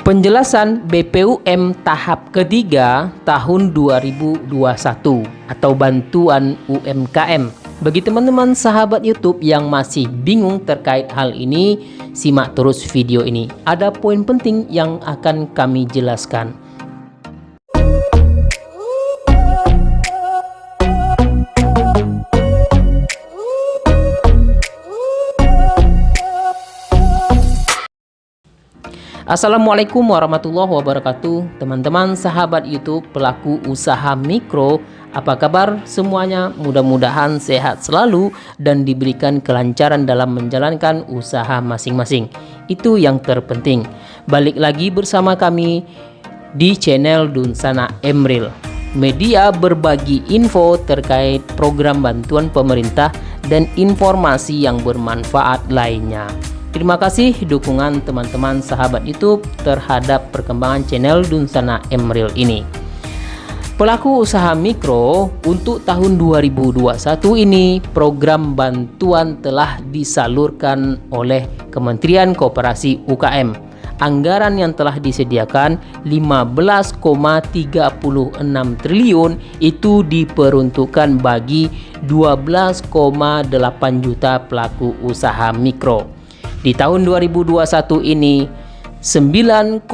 Penjelasan BPUM tahap ketiga tahun 2021 atau bantuan UMKM. Bagi teman-teman sahabat YouTube yang masih bingung terkait hal ini, simak terus video ini. Ada poin penting yang akan kami jelaskan. Assalamualaikum warahmatullahi wabarakatuh. Teman-teman sahabat YouTube pelaku usaha mikro, apa kabar semuanya? Mudah-mudahan sehat selalu dan diberikan kelancaran dalam menjalankan usaha masing-masing. Itu yang terpenting. Balik lagi bersama kami di channel Dunsana Emril, media berbagi info terkait program bantuan pemerintah dan informasi yang bermanfaat lainnya. Terima kasih dukungan teman-teman sahabat YouTube terhadap perkembangan channel Dunsana Emril ini. Pelaku usaha mikro untuk tahun 2021 ini, program bantuan telah disalurkan oleh Kementerian Koperasi UKM. Anggaran yang telah disediakan 15,36 triliun itu diperuntukkan bagi 12,8 juta pelaku usaha mikro. Di tahun 2021 ini, 9,8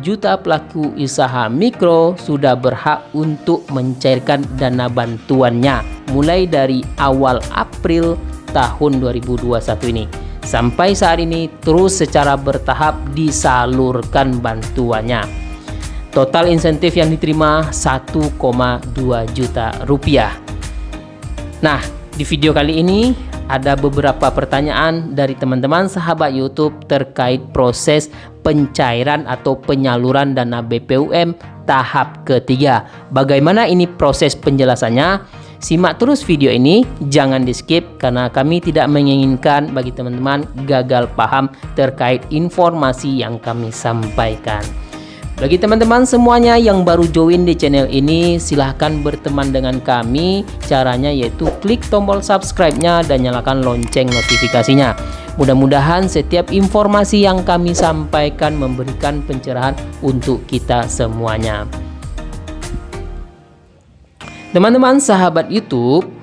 juta pelaku usaha mikro sudah berhak untuk mencairkan dana bantuannya mulai dari awal April tahun 2021 ini. Sampai saat ini terus secara bertahap disalurkan bantuannya. Total insentif yang diterima 1,2 juta rupiah. Nah, di video kali ini ada beberapa pertanyaan dari teman-teman sahabat YouTube terkait proses pencairan atau penyaluran dana BPUM tahap ketiga. Bagaimana ini proses penjelasannya? Simak terus video ini, jangan di skip karena kami tidak menginginkan bagi teman-teman gagal paham terkait informasi yang kami sampaikan. Bagi teman-teman semuanya yang baru join di channel ini, silahkan berteman dengan kami. Caranya yaitu klik tombol subscribe-nya dan nyalakan lonceng notifikasinya. Mudah-mudahan setiap informasi yang kami sampaikan memberikan pencerahan untuk kita semuanya. Teman-teman sahabat YouTube,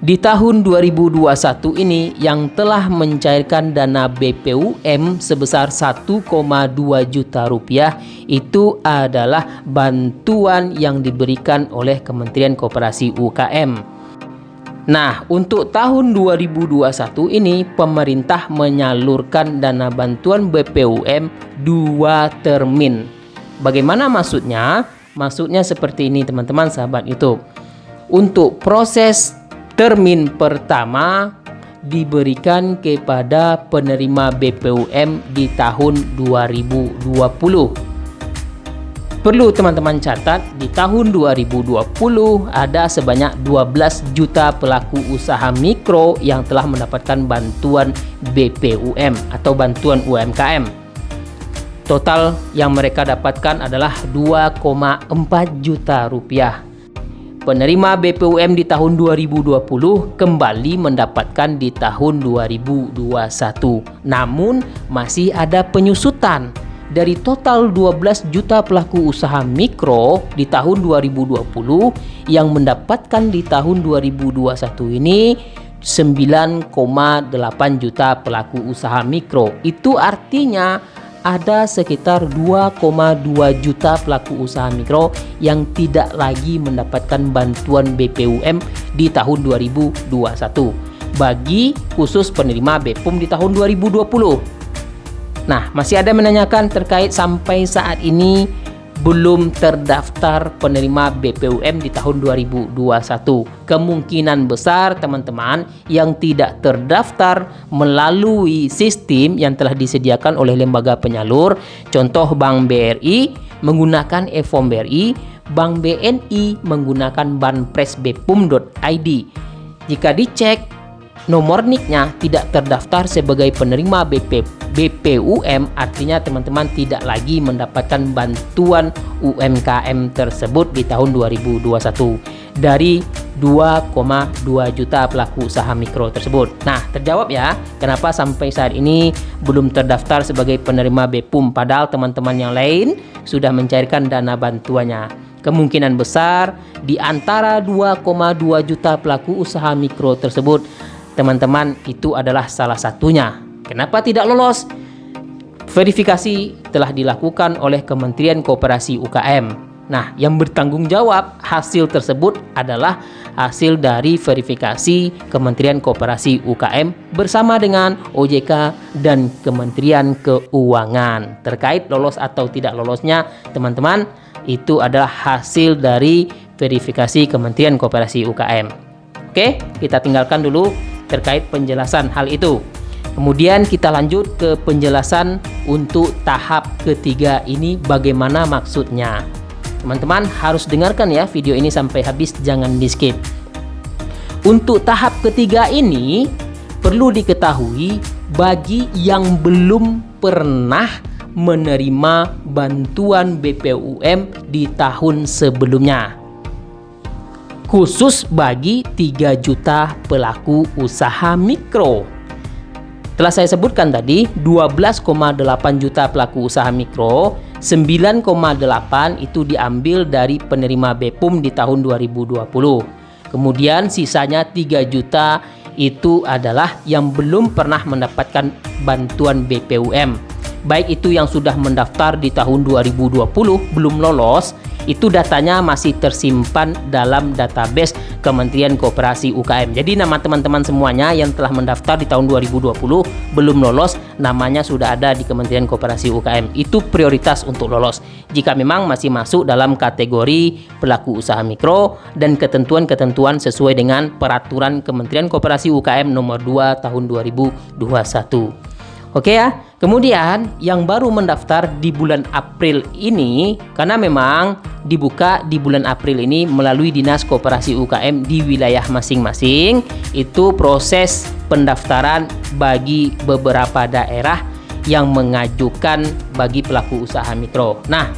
di tahun 2021 ini yang telah mencairkan dana BPUM sebesar 1,2 juta rupiah itu adalah bantuan yang diberikan oleh Kementerian Koperasi UKM. Nah, untuk tahun 2021 ini pemerintah menyalurkan dana bantuan BPUM 2 termin. Bagaimana maksudnya? Maksudnya seperti ini teman-teman sahabat YouTube. Untuk proses termin pertama diberikan kepada penerima BPUM di tahun 2020. Perlu teman-teman catat, di tahun 2020 ada sebanyak 12 juta pelaku usaha mikro yang telah mendapatkan bantuan BPUM atau bantuan UMKM. Total yang mereka dapatkan adalah 2,4 juta rupiah. Penerima BPUM di tahun 2020 kembali mendapatkan di tahun 2021. Namun masih ada penyusutan. Dari total 12 juta pelaku usaha mikro di tahun 2020 yang mendapatkan di tahun 2021 ini 9,8 juta pelaku usaha mikro. Itu artinya ada sekitar 2,2 juta pelaku usaha mikro yang tidak lagi mendapatkan bantuan BPUM di tahun 2021 bagi khusus penerima BPUM di tahun 2020. Nah, masih ada menanyakan terkait sampai saat ini belum terdaftar penerima BPUM di tahun 2021. Kemungkinan besar teman-teman yang tidak terdaftar melalui sistem yang telah disediakan oleh lembaga penyalur, contoh Bank BRI menggunakan e-form BRI, Bank BNI menggunakan banpres.bpum.id. Jika dicek nomor NIK-nya tidak terdaftar sebagai penerima BPUM, artinya teman-teman tidak lagi mendapatkan bantuan UMKM tersebut di tahun 2021. Dari 2,2 juta pelaku usaha mikro tersebut. Nah, terjawab ya, kenapa sampai saat ini belum terdaftar sebagai penerima BPUM padahal teman-teman yang lain sudah mencairkan dana bantuannya. Kemungkinan besar di antara 2,2 juta pelaku usaha mikro tersebut, teman-teman, itu adalah salah satunya. Kenapa tidak lolos? Verifikasi telah dilakukan oleh Kementerian Koperasi UKM. Nah, yang bertanggung jawab hasil tersebut adalah hasil dari verifikasi Kementerian Koperasi UKM bersama dengan OJK dan Kementerian Keuangan. Terkait lolos atau tidak lolosnya, teman-teman, itu adalah hasil dari verifikasi Kementerian Koperasi UKM. Oke, kita tinggalkan dulu terkait penjelasan hal itu. Kemudian kita lanjut ke penjelasan untuk tahap ketiga ini bagaimana maksudnya. Teman-teman harus dengarkan ya video ini sampai habis, jangan di skip. Untuk tahap ketiga ini perlu diketahui bagi yang belum pernah menerima bantuan BPUM di tahun sebelumnya. Khusus bagi 3 juta pelaku usaha mikro. Telah saya sebutkan tadi 12,8 juta pelaku usaha mikro, 9,8 itu diambil dari penerima BPUM di tahun 2020. Kemudian sisanya 3 juta itu adalah yang belum pernah mendapatkan bantuan BPUM. Baik itu yang sudah mendaftar di tahun 2020 belum lolos, itu datanya masih tersimpan dalam database Kementerian Koperasi UKM. Jadi nama teman-teman semuanya yang telah mendaftar di tahun 2020 belum lolos, namanya sudah ada di Kementerian Koperasi UKM. Itu prioritas untuk lolos. Jika memang masih masuk dalam kategori pelaku usaha mikro dan ketentuan-ketentuan sesuai dengan peraturan Kementerian Koperasi UKM nomor 2 tahun 2021. Oke ya, kemudian yang baru mendaftar di bulan April ini, karena memang dibuka di bulan April ini melalui Dinas Koperasi UKM di wilayah masing-masing, itu proses pendaftaran bagi beberapa daerah yang mengajukan bagi pelaku usaha mikro. Nah,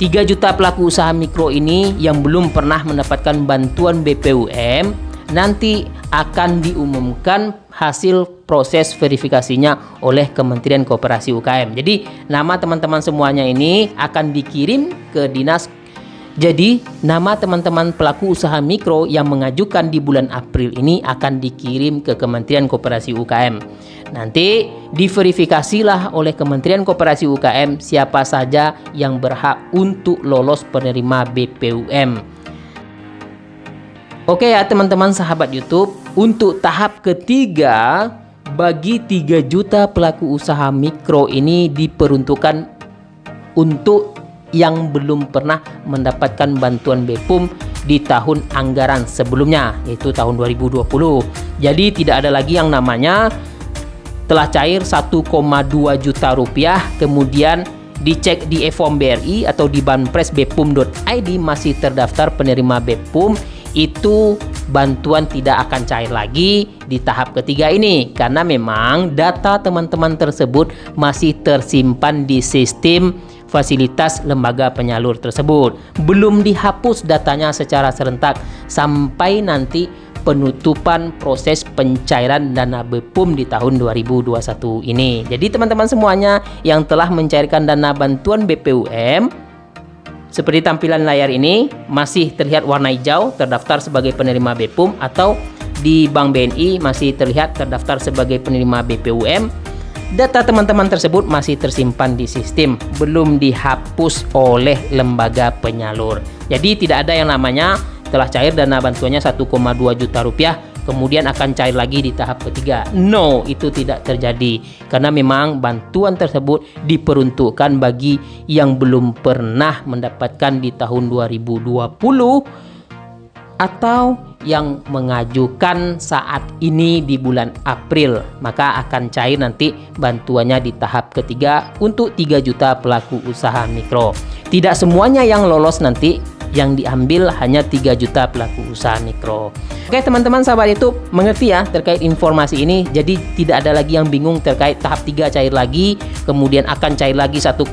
3 juta pelaku usaha mikro ini yang belum pernah mendapatkan bantuan BPUM, nanti akan diumumkan hasil proses verifikasinya oleh Kementerian Koperasi UKM. Jadi nama teman-teman semuanya ini akan dikirim ke dinas. Jadi nama teman-teman pelaku usaha mikro yang mengajukan di bulan April ini akan dikirim ke Kementerian Koperasi UKM. Nanti diverifikasilah oleh Kementerian Koperasi UKM siapa saja yang berhak untuk lolos penerima BPUM. Oke ya teman-teman sahabat YouTube, untuk tahap ketiga bagi 3 juta pelaku usaha mikro ini diperuntukkan untuk yang belum pernah mendapatkan bantuan BPUM di tahun anggaran sebelumnya, yaitu tahun 2020. Jadi tidak ada lagi yang namanya telah cair 1,2 juta rupiah, kemudian dicek di e-form BRI atau di banpres bpum.id masih terdaftar penerima BPUM, itu bantuan tidak akan cair lagi di tahap ketiga ini karena memang data teman-teman tersebut masih tersimpan di sistem fasilitas lembaga penyalur tersebut. Belum dihapus datanya secara serentak sampai nanti penutupan proses pencairan dana BPUM di tahun 2021 ini. Jadi teman-teman semuanya yang telah mencairkan dana bantuan BPUM, seperti tampilan layar ini masih terlihat warna hijau terdaftar sebagai penerima BPUM, atau di Bank BNI masih terlihat terdaftar sebagai penerima BPUM. Data teman-teman tersebut masih tersimpan di sistem, belum dihapus oleh lembaga penyalur. Jadi tidak ada yang namanya telah cair dana bantuannya 1,2 juta rupiah kemudian akan cair lagi di tahap ketiga. No, itu tidak terjadi karena memang bantuan tersebut diperuntukkan bagi yang belum pernah mendapatkan di tahun 2020 atau yang mengajukan saat ini di bulan April, maka akan cair nanti bantuannya di tahap ketiga untuk 3 juta pelaku usaha mikro. Tidak semuanya yang lolos nanti yang diambil hanya 3 juta pelaku usaha mikro. Oke teman-teman sahabat YouTube, mengerti ya terkait informasi ini. Jadi tidak ada lagi yang bingung terkait tahap 3 cair lagi, kemudian akan cair lagi 1,2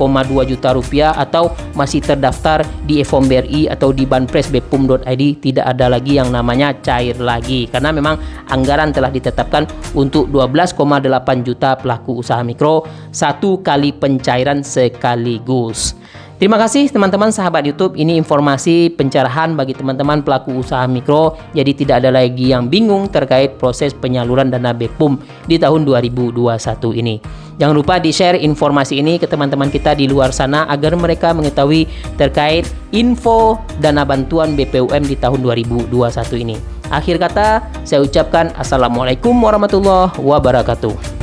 juta rupiah, atau masih terdaftar di e-form BRI atau di Banpres bepum.id. Tidak ada lagi yang namanya cair lagi, karena memang anggaran telah ditetapkan untuk 12,8 juta pelaku usaha mikro, 1 kali pencairan sekaligus. Terima kasih teman-teman sahabat YouTube, ini informasi pencerahan bagi teman-teman pelaku usaha mikro, jadi tidak ada lagi yang bingung terkait proses penyaluran dana BEPUM di tahun 2021 ini. Jangan lupa di-share informasi ini ke teman-teman kita di luar sana agar mereka mengetahui terkait info dana bantuan BPUM di tahun 2021 ini. Akhir kata, saya ucapkan Assalamualaikum warahmatullahi wabarakatuh.